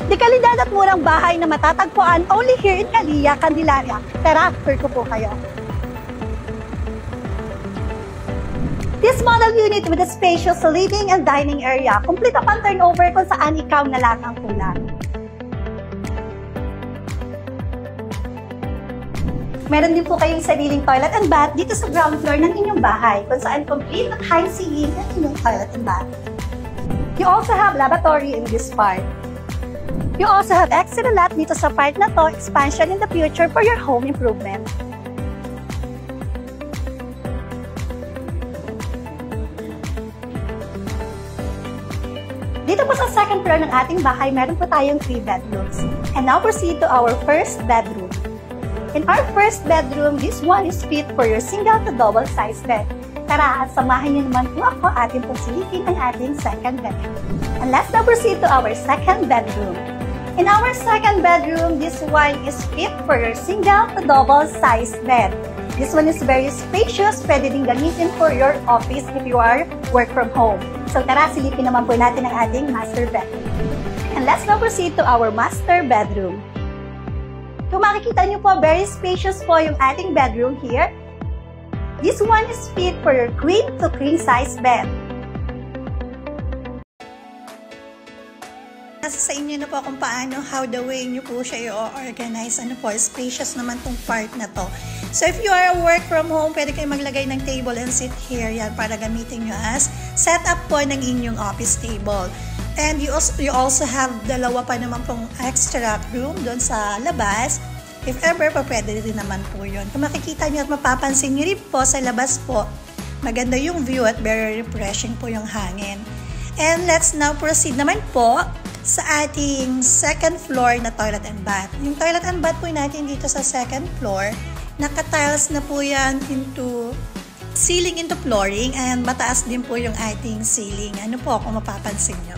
Di kalidad at murang bahay na matatagpuan only here in Calilla, Candelaria. Tara, tour ko po kayo. This model unit with a spacious living and dining area, complete upon turnover kung saan ikaw na lang ang kulang. Meron din po kayong sariling toilet and bath dito sa ground floor ng inyong bahay, kung saan complete at high ceiling ang inyong toilet and bath. You also have lavatory in this part. You also have extra lot dito sa part na to, expansion in the future for your home improvement. Dito po sa second floor ng ating bahay, meron po tayong 3 bedrooms. And now proceed to our first bedroom. In our first bedroom, this one is fit for your single to double size bed. Tara, at samahan niyo naman po ako ating pagsilipin ang ating second bedroom. And let's now proceed to our second bedroom. In our second bedroom, this one is fit for your single to double size bed. This one is very spacious, pwede din gamitin for your office if you are work from home. So tara, silipin naman po natin ang ating master bedroom. And let's now proceed to our master bedroom. Kung makikita nyo po, very spacious po yung ating bedroom here. This one is fit for your queen to king size bed. Nasa sa inyo na po kung paano, how the way nyo po siya i-organize. Ano po, spacious naman tong part na to. So if you are a work from home, pwede kayo maglagay ng table and sit here yan para gamitin nyo as setup po ng inyong office table. And you also have dalawa pa naman pong extra room doon sa labas. If ever, pwede rin naman po yun. Kung makikita nyo at mapapansin nyo rin po sa labas po, maganda yung view at very refreshing po yung hangin. And let's now proceed naman po sa ating second floor na toilet and bath. Yung toilet and bath po natin dito sa second floor, naka-tiles na po yan into ceiling into flooring and mataas din po yung ating ceiling. Ano po kung mapapansin nyo.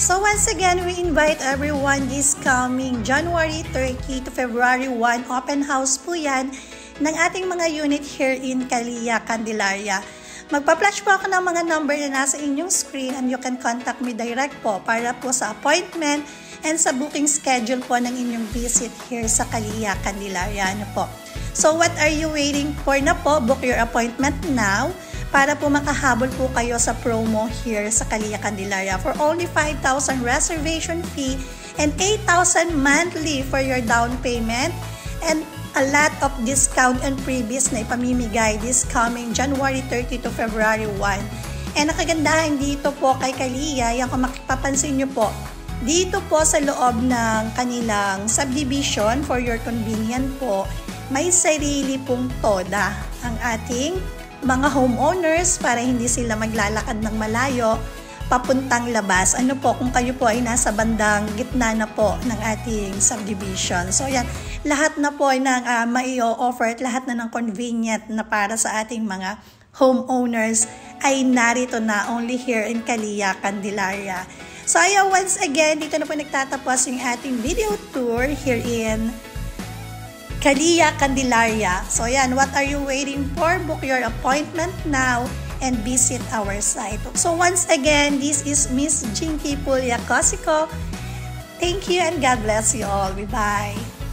So once again, we invite everyone this coming January 30 to February 1, open house po yan ng ating mga unit here in Calilla, Candelaria. Magpa-flash po ako ng mga number na nasa inyong screen and you can contact me direct po para po sa appointment and sa booking schedule po ng inyong visit here sa Calilla, Candelaria. Ano po? So what are you waiting for na po? Book your appointment now para po makahabol po kayo sa promo here sa Calilla, Candelaria for only 5,000 reservation fee and 8,000 monthly for your down payment and a lot of discount and freebies na ipamimigay this coming January 30 to February 1. And nakagandahan dito po kay Calilla, yan kung makipapansin nyo po, dito po sa loob ng kanilang subdivision for your convenience po, may sarili pong toda ang ating mga homeowners para hindi sila maglalakad ng malayo papuntang labas. Ano po, kung kayo po ay nasa bandang gitna na po ng ating subdivision. So yan, lahat na po ng mai-offer at lahat na ng convenient na para sa ating mga homeowners ay narito na only here in Calilla, Candelaria. So ayan, once again, dito na po nagtatapos yung ating video tour here in Calilla, Candelaria. So yan, what are you waiting for? Book your appointment now and visit our site. So once again, this is Miss Jinky Pulya Cosico. Thank you and God bless you all. Bye-bye.